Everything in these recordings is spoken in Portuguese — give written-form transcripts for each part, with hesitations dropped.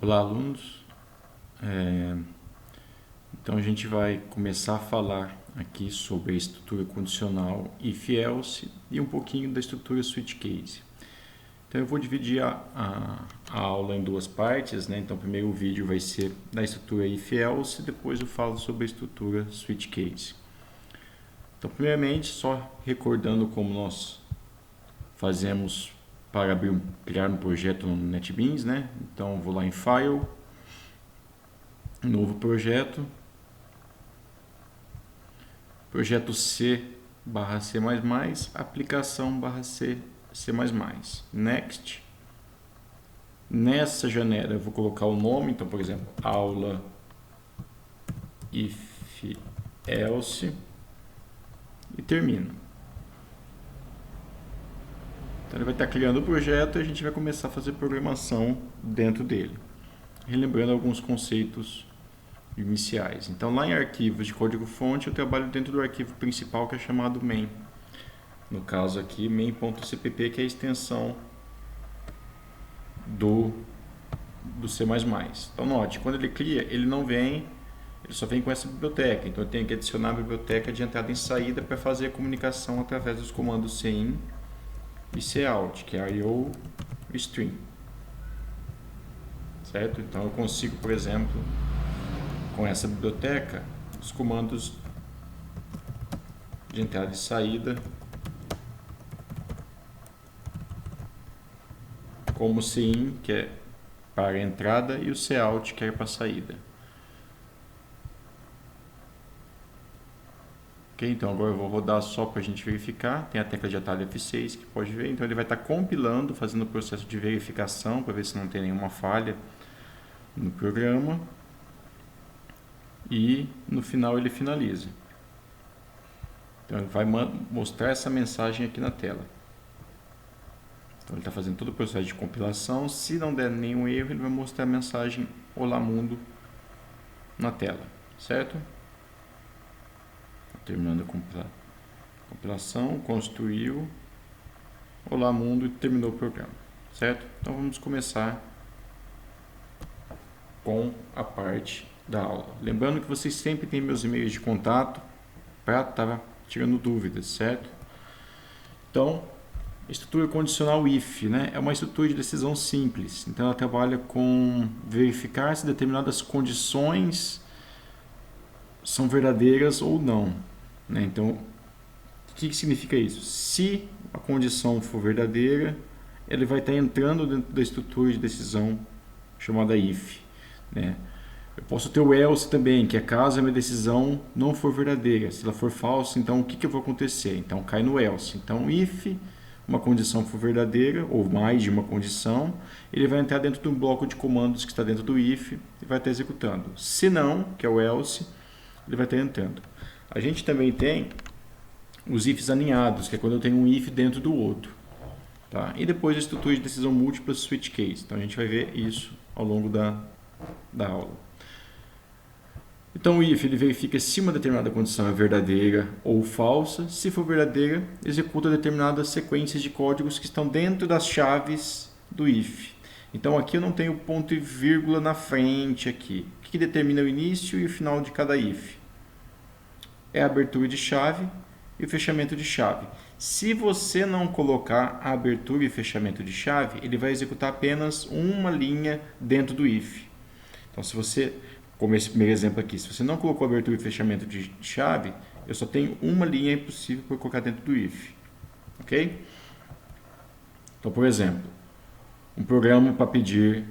Olá, alunos. Então a gente vai começar a falar aqui sobre a estrutura condicional if-else e um pouquinho da estrutura switch case. Então eu vou dividir a aula em duas partes, né? Então primeiro o vídeo vai ser da estrutura if-else e depois eu falo sobre a estrutura switch case. Então primeiramente, só recordando como nós fazemos para criar um projeto no NetBeans, né? Então vou lá em File, novo projeto, projeto C/C++, aplicação/C++, Next. Nessa janela eu vou colocar o nome, então por exemplo, aula if else e termino. Então ele vai estar criando o projeto e a gente vai começar a fazer programação dentro dele, relembrando alguns conceitos iniciais. Então lá em arquivos de código-fonte eu trabalho dentro do arquivo principal que é chamado main. No caso aqui, main.cpp, que é a extensão do C++. Então note, quando ele cria, ele só vem com essa biblioteca. Então eu tenho que adicionar a biblioteca de entrada e saída para fazer a comunicação através dos comandos cin e cout, que é IO e string. Certo? Então eu consigo, por exemplo, com essa biblioteca, os comandos de entrada e saída, como o cin, que é para a entrada, e o cout, que é para a saída. Ok, então agora eu vou rodar só para a gente verificar. Tem a tecla de atalho F6 que pode ver. Então ele vai estar compilando, fazendo o processo de verificação para ver se não tem nenhuma falha no programa. E no final ele finaliza. Então ele vai mostrar essa mensagem aqui na tela. Então ele está fazendo todo o processo de compilação. Se não der nenhum erro, ele vai mostrar a mensagem Olá Mundo na tela, certo? Terminando a compilação, construiu Olá Mundo e terminou o programa, certo? Então vamos começar com a parte da aula. Lembrando que vocês sempre têm meus e-mails de contato para estar tirando dúvidas, certo? Então, estrutura condicional if, né? É uma estrutura de decisão simples. Então ela trabalha com verificar se determinadas condições são verdadeiras ou não, né? Então, o que significa isso? Se a condição for verdadeira, ele vai estar entrando dentro da estrutura de decisão chamada if, né? Eu posso ter o else também, que é caso a minha decisão não for verdadeira. Se ela for falsa, então o que vai acontecer? Então cai no else. Então if uma condição for verdadeira, ou mais de uma condição, ele vai entrar dentro de um bloco de comandos que está dentro do if e vai estar executando. Se não, que é o else, ele vai estar entrando. A gente também tem os ifs alinhados, que é quando eu tenho um if dentro do outro. Tá? E depois a estrutura de decisão múltipla switch case. Então a gente vai ver isso ao longo da aula. Então o if ele verifica se uma determinada condição é verdadeira ou falsa. Se for verdadeira, executa determinadas sequências de códigos que estão dentro das chaves do if. Então aqui eu não tenho ponto e vírgula na frente aqui. O que determina o início e o final de cada if? É a abertura de chave e o fechamento de chave. Se você não colocar a abertura e fechamento de chave, ele vai executar apenas uma linha dentro do if. Então se você, como esse primeiro exemplo aqui, se você não colocou abertura e fechamento de chave, eu só tenho uma linha impossível para colocar dentro do if. Ok? Então, por exemplo, um programa para pedir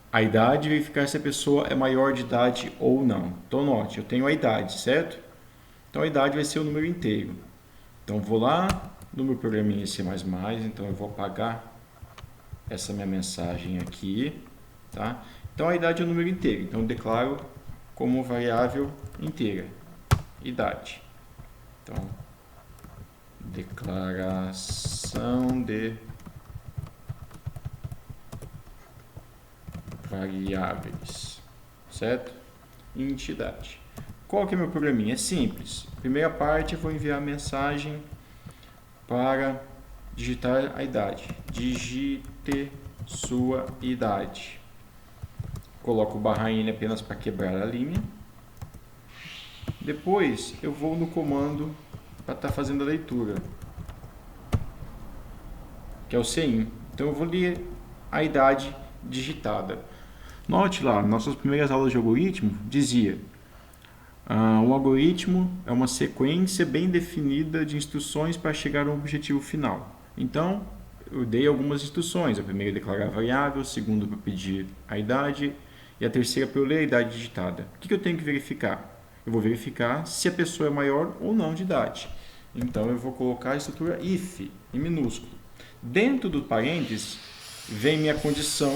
a idade e verificar se a pessoa é maior de idade ou não. Então, note, eu tenho a idade, certo? Então, a idade vai ser o número inteiro. Então, vou lá no meu programinha C++, então eu vou apagar essa minha mensagem aqui, tá? Então, a idade é o número inteiro. Então, eu declaro como variável inteira, idade. Então, declaração de variáveis, certo? Entidade. Qual que é meu programinha? É simples. Primeira parte, eu vou enviar a mensagem para digitar a idade. Digite sua idade. coloco barra N apenas para quebrar a linha. Depois eu vou no comando para estar fazendo a leitura, que é o CIN. Então eu vou ler a idade digitada. Note lá, nossas primeiras aulas de algoritmo dizia: um algoritmo é uma sequência bem definida de instruções para chegar ao objetivo final. Então, eu dei algumas instruções. A primeira é declarar a variável, a segunda para pedir a idade e a terceira para eu ler a idade digitada. O que eu tenho que verificar? Eu vou verificar se a pessoa é maior ou não de idade. Então, eu vou colocar a estrutura if, em minúsculo. Dentro do parênteses, vem minha condição,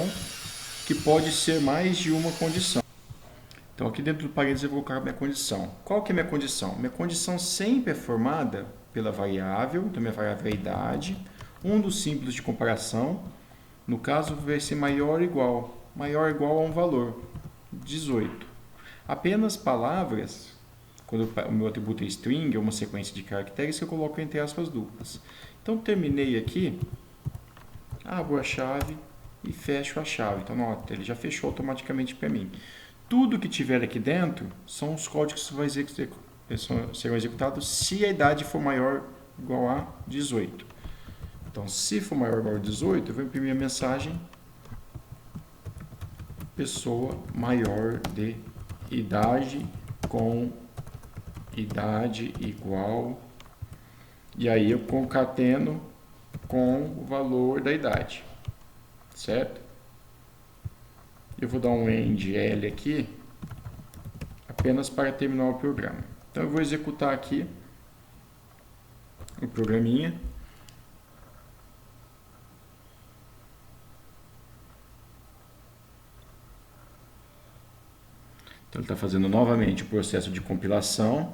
que pode ser mais de uma condição. Então, aqui dentro do parênteses eu vou colocar a minha condição. Qual que é a minha condição? Minha condição sempre é formada pela variável, então minha variável é a idade, um dos símbolos de comparação, no caso vai ser maior ou igual a um valor, 18. Apenas palavras, quando o meu atributo é string, é uma sequência de caracteres que eu coloco entre aspas duplas. Então, terminei aqui, abro a chave e fecho a chave. Então, nota, ele já fechou automaticamente para mim. Tudo que tiver aqui dentro são os códigos que serão executados se a idade for maior ou igual a 18. Então, se for maior ou igual a 18, eu vou imprimir a mensagem pessoa maior de idade com idade igual, e aí eu concateno com o valor da idade, certo? Eu vou dar um end L aqui, apenas para terminar o programa. Então eu vou executar aqui o programinha. Então ele está fazendo novamente o processo de compilação.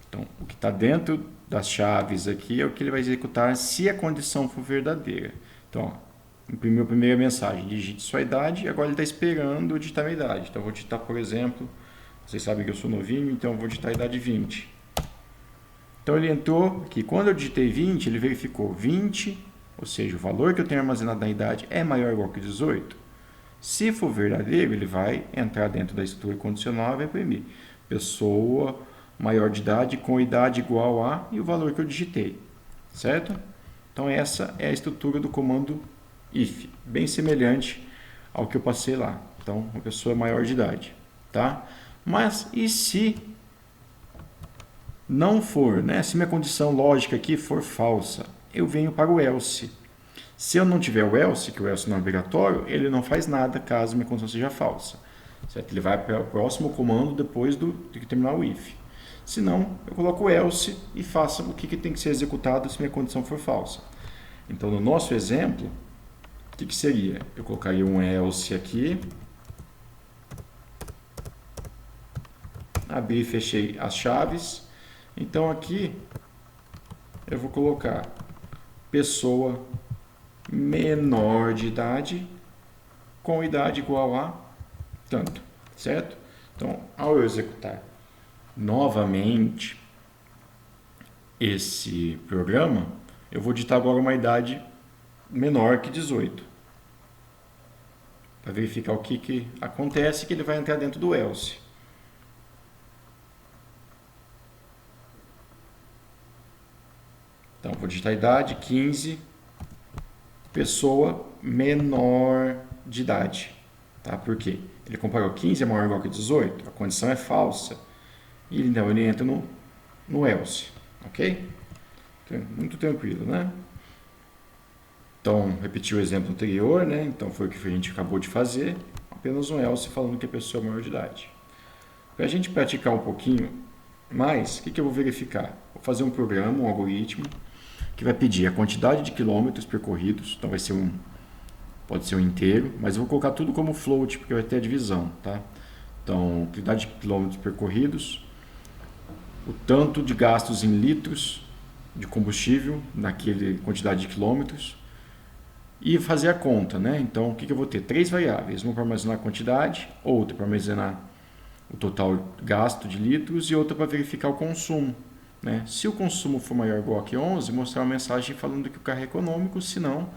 Então o que está dentro das chaves aqui é o que ele vai executar se a condição for verdadeira. Então, ó, imprimiu a primeira mensagem, digite sua idade, e agora ele está esperando eu digitar minha idade. Então eu vou digitar, por exemplo, vocês sabem que eu sou novinho, então eu vou digitar a idade 20. Então ele entrou aqui, quando eu digitei 20, ele verificou 20, ou seja, o valor que eu tenho armazenado na idade é maior ou igual que 18. Se for verdadeiro, ele vai entrar dentro da estrutura condicional e vai imprimir pessoa maior de idade com idade igual a e o valor que eu digitei, certo? Então essa é a estrutura do comando if, bem semelhante ao que eu passei lá. Então, uma pessoa maior de idade, tá? Mas e se não for, né? Se minha condição lógica aqui for falsa, eu venho para o else. Se eu não tiver o else, que o else não é obrigatório, ele não faz nada caso minha condição seja falsa, certo? Ele vai para o próximo comando depois de que terminar o if. Se não, eu coloco o else e faço o que tem que ser executado se minha condição for falsa. Então, no nosso exemplo, o que seria? Eu colocaria um else aqui, abri e fechei as chaves. Então, aqui eu vou colocar pessoa menor de idade com idade igual a tanto, certo? Então, ao eu executar novamente esse programa, eu vou digitar agora uma idade menor que 18. Para verificar o que acontece, que ele vai entrar dentro do else. Então, vou digitar a idade, 15, pessoa menor de idade. Tá? Por quê? Ele comparou 15 é maior ou igual que 18, a condição é falsa. E então ele entra no else, ok? Muito tranquilo, né? Então, repetir o exemplo anterior, né? Então, foi o que a gente acabou de fazer, apenas um else falando que a pessoa é maior de idade. Para a gente praticar um pouquinho mais, o que eu vou verificar? Vou fazer um programa, um algoritmo, que vai pedir a quantidade de quilômetros percorridos, então vai ser pode ser um inteiro, mas eu vou colocar tudo como float, porque vai ter a divisão, tá? Então, quantidade de quilômetros percorridos, o tanto de gastos em litros de combustível naquele quantidade de quilômetros e fazer a conta, né? Então, o que eu vou ter? 3 variáveis, uma para armazenar a quantidade, outra para armazenar o total gasto de litros e outra para verificar o consumo, né? Se o consumo for maior ou igual a 11, mostrar uma mensagem falando que o carro é econômico, se não,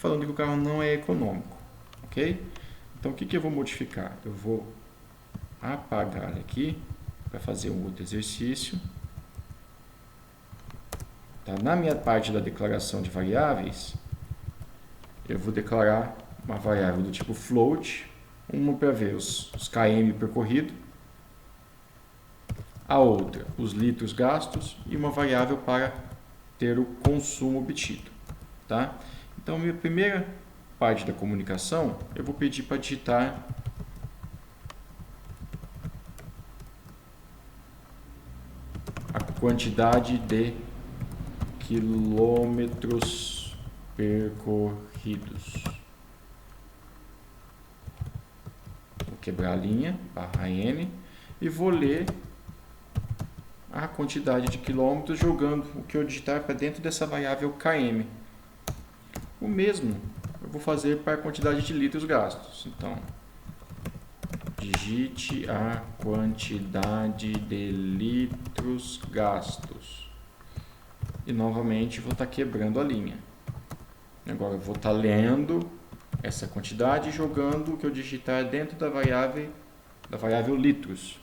falando que o carro não é econômico, ok? Então, o que eu vou modificar? Eu vou apagar aqui para fazer um outro exercício. Tá? Na minha parte da declaração de variáveis, eu vou declarar uma variável do tipo float, uma para ver os km percorrido, a outra os litros gastos e uma variável para ter o consumo obtido. Tá? Então, minha primeira parte da comunicação, eu vou pedir para digitar a quantidade de quilômetros percorridos. Vou quebrar a linha, barra N, e vou ler a quantidade de quilômetros jogando o que eu digitar para dentro dessa variável km. O mesmo eu vou fazer para a quantidade de litros gastos. Então, digite a quantidade de litros gastos. E novamente vou estar quebrando a linha. Agora eu vou estar lendo essa quantidade e jogando o que eu digitar dentro da variável litros.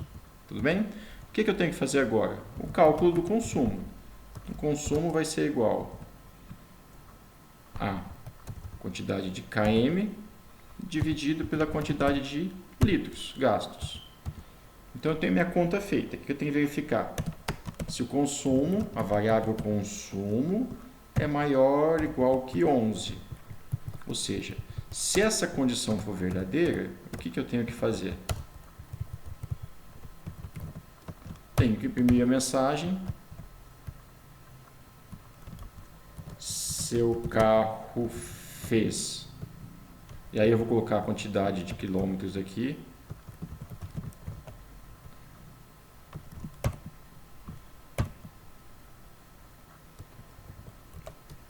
Tudo bem? O que eu tenho que fazer agora? O cálculo do consumo. O consumo vai ser igual a quantidade de km dividido pela quantidade de litros gastos. Então, eu tenho minha conta feita. O que eu tenho que verificar? Se o consumo, a variável consumo, é maior ou igual que 11. Ou seja, se essa condição for verdadeira, o que eu tenho que fazer? Tenho que imprimir a mensagem. Seu carro fez. E aí eu vou colocar a quantidade de quilômetros aqui.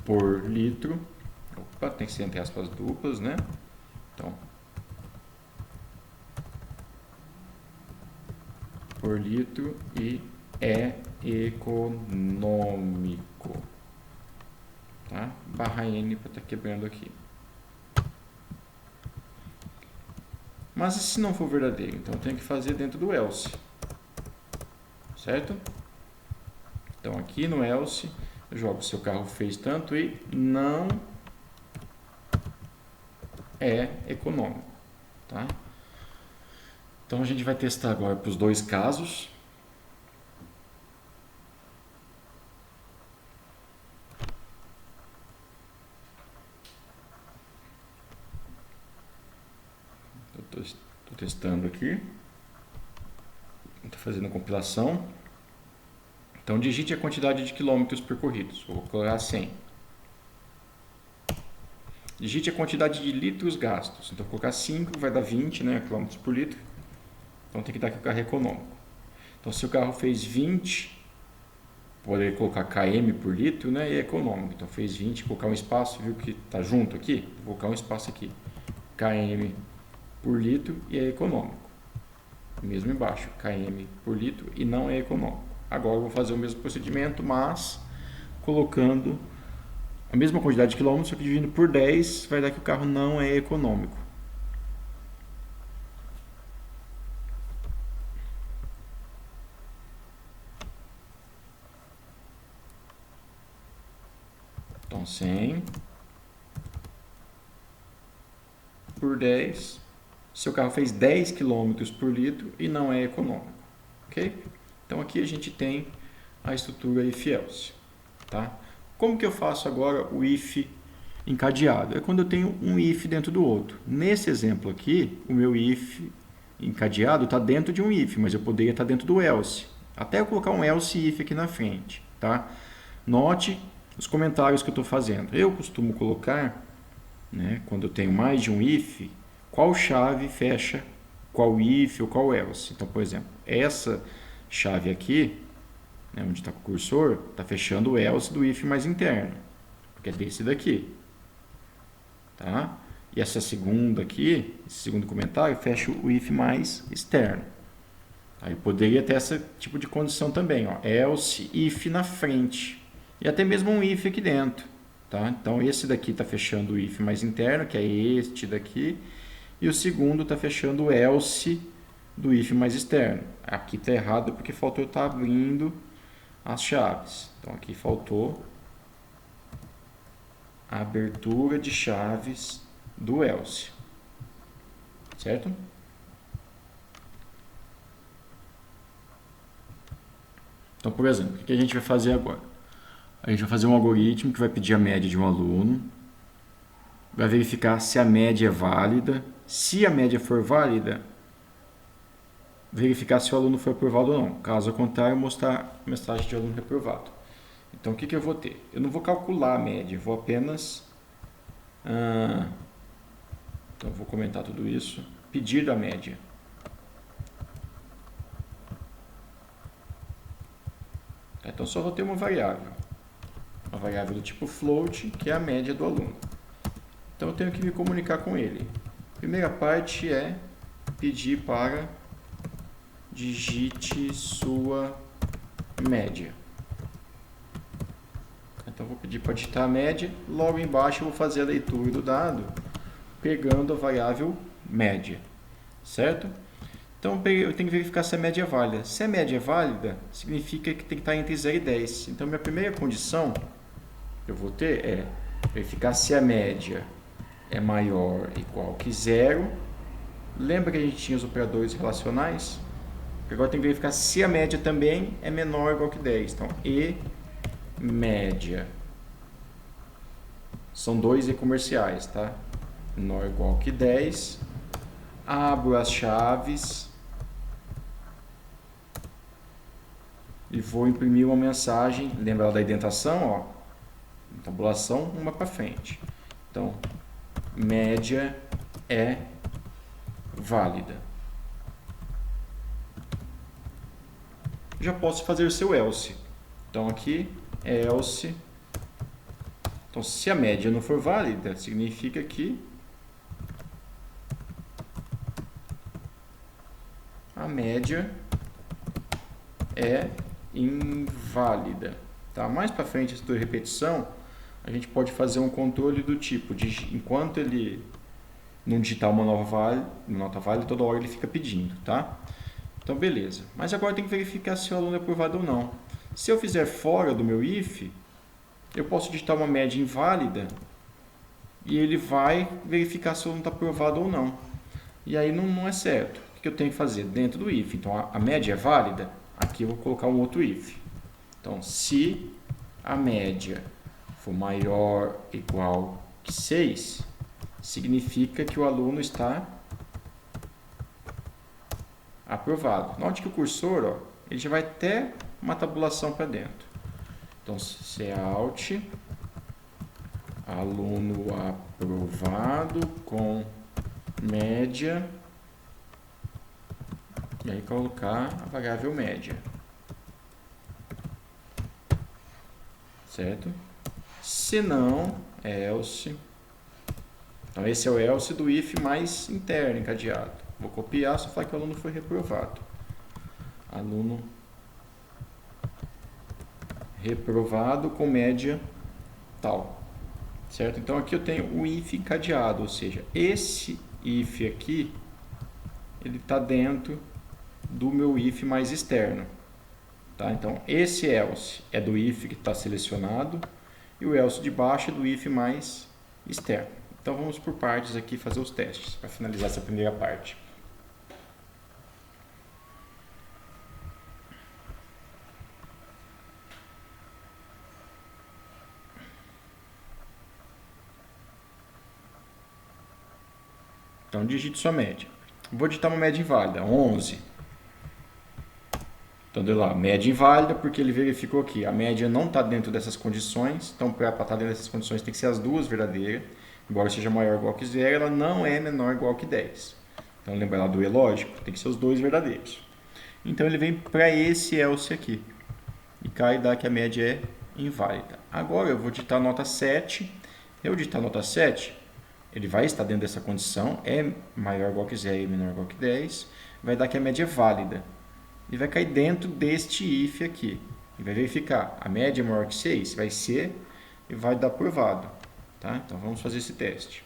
Por litro. Opa, tem que ser entre aspas duplas, né? Então, por litro e é econômico. Tá? Barra N para estar quebrando aqui. Mas e se não for verdadeiro? Então eu tenho que fazer dentro do else. Certo? Então aqui no else, eu jogo seu carro fez tanto e não é econômico. Tá? Então a gente vai testar agora para os dois casos. Estou testando aqui. Estou fazendo a compilação. Então digite a quantidade de quilômetros percorridos. Vou colocar 100. Digite a quantidade de litros gastos. Então vou colocar 5, vai dar 20, né, quilômetros por litro. Então tem que dar que o carro é econômico. Então se o carro fez 20, poderia colocar km por litro, né, e é econômico. Então fez 20, colocar um espaço, viu que está junto aqui? Vou colocar um espaço aqui. Km por litro e é econômico. Mesmo embaixo, km por litro e não é econômico. Agora eu vou fazer o mesmo procedimento, mas colocando a mesma quantidade de quilômetros, só que dividindo por 10, vai dar que o carro não é econômico. Então 100 por 10. Seu carro fez 10 km por litro e não é econômico. Ok? Então aqui a gente tem a estrutura if-else. Tá? Como que eu faço agora o if encadeado? É quando eu tenho um if dentro do outro. Nesse exemplo aqui, o meu if encadeado está dentro de um if, mas eu poderia estar dentro do else. Até eu colocar um else if aqui na frente. Tá? Note os comentários que eu estou fazendo. Eu costumo colocar, né, quando eu tenho mais de um if, qual chave fecha qual if ou qual else. Então, por exemplo, essa chave aqui, né, onde está o cursor, está fechando o else do if mais interno, porque é desse daqui. Tá? E essa segunda aqui, esse segundo comentário, fecha o if mais externo. Aí poderia ter esse tipo de condição também, ó, else, if na frente. E até mesmo um if aqui dentro. Tá? Então, esse daqui está fechando o if mais interno, que é este daqui. E o segundo está fechando o else do if mais externo. Aqui está errado porque faltou estar abrindo as chaves. Então, aqui faltou a abertura de chaves do else. Certo? Então, por exemplo, o que a gente vai fazer agora? A gente vai fazer um algoritmo que vai pedir a média de um aluno, vai verificar se a média é válida. Se a média for válida, verificar se o aluno foi aprovado ou não. Caso contrário, mostrar a mensagem de aluno reprovado. Então, o que eu vou ter? Eu não vou calcular a média, eu vou apenas... então, eu vou comentar tudo isso. Pedir a média. Então, só vou ter uma variável. Uma variável do tipo float, que é a média do aluno. Então, eu tenho que me comunicar com ele. A primeira parte é pedir para digite sua média. Então, eu vou pedir para digitar a média. Logo embaixo, eu vou fazer a leitura do dado, pegando a variável média. Certo? Então, eu tenho que verificar se a média é válida. Se a média é válida, significa que tem que estar entre 0 e 10. Então, minha primeira condição que eu vou ter é verificar se a média é maior ou igual que 0. Lembra que a gente tinha os operadores relacionais? Agora tem que verificar se a média também é menor ou igual que 10. Então, e média. São dois e comerciais, tá? Menor ou igual que 10. Abro as chaves e vou imprimir uma mensagem. Lembra da indentação? Ó, tabulação, uma para frente. Então, média é válida. Já posso fazer o seu else. Então, aqui, else. Então, se a média não for válida, significa que a média é inválida. Tá? Mais para frente, essa repetição, a gente pode fazer um controle do tipo, de, enquanto ele não digitar uma nota válida, toda hora ele fica pedindo. Tá? Então, beleza. Mas agora tem que verificar se o aluno é aprovado ou não. Se eu fizer fora do meu if, eu posso digitar uma média inválida e ele vai verificar se o aluno está aprovado ou não. E aí não é certo. O que eu tenho que fazer? Dentro do if. Então, a média é válida, aqui eu vou colocar um outro if. Então, se a média for maior ou igual que 6, significa que o aluno está aprovado. Note que o cursor, ó, ele já vai até uma tabulação para dentro. Então, cout aluno aprovado com média, e aí colocar a variável média. Certo? Se não, else. Então, esse é o else do if mais interno, encadeado. Vou copiar, só falar que o aluno foi reprovado. Aluno reprovado com média tal. Certo? Então, aqui eu tenho o if encadeado, ou seja, esse if aqui, ele está dentro do meu if mais externo. Tá? Então, esse else é do if que está selecionado e o else de baixo é do if mais externo. Então, vamos por partes aqui fazer os testes para finalizar essa primeira parte. Então, digite sua média. Vou digitar uma média inválida, 11. Então, deu lá, média inválida, porque ele verificou que a média não está dentro dessas condições. Então, para estar dentro dessas condições, tem que ser as duas verdadeiras. Embora seja maior ou igual que 0, ela não é menor ou igual que 10. Então, lembra lá do e lógico? Tem que ser os dois verdadeiros. Então, ele vem para esse else aqui. E cai e dá que a média é inválida. Agora, eu vou digitar a nota 7. Eu digitar a nota 7, ele vai estar dentro dessa condição. É maior ou igual que 0 e menor ou igual que 10. Vai dar que a média é válida. E vai cair dentro deste if aqui. E vai verificar. A média é maior que 6? Vai ser e vai dar aprovado. Tá? Então vamos fazer esse teste.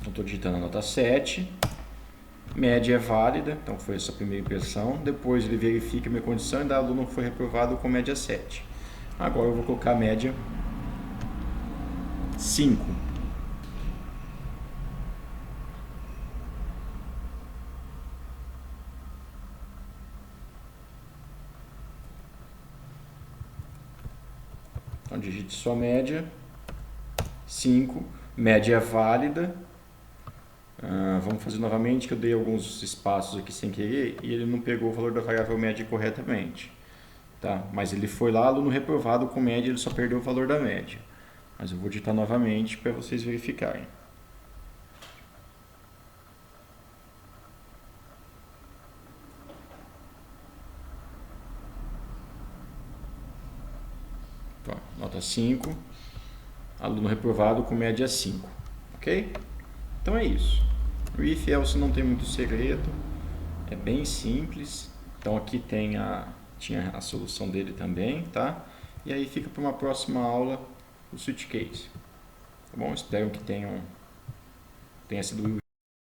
Estou digitando a nota 7. Média é válida, então foi essa primeira impressão. Depois ele verifica a minha condição e dá aluno foi reprovado com média 7. Agora eu vou colocar a média 5. Então digite sua média 5. Média é válida. Vamos fazer novamente, que eu dei alguns espaços aqui sem querer e ele não pegou o valor da variável média corretamente. Tá? Mas ele foi lá, aluno reprovado com média, ele só perdeu o valor da média. Mas eu vou digitar novamente para vocês verificarem. Então, nota 5, aluno reprovado com média 5. Ok? Então é isso. O if else não tem muito segredo, é bem simples. Então aqui tinha a solução dele também, tá? E aí fica para uma próxima aula o switch case. Tá bom? Espero que tenha sido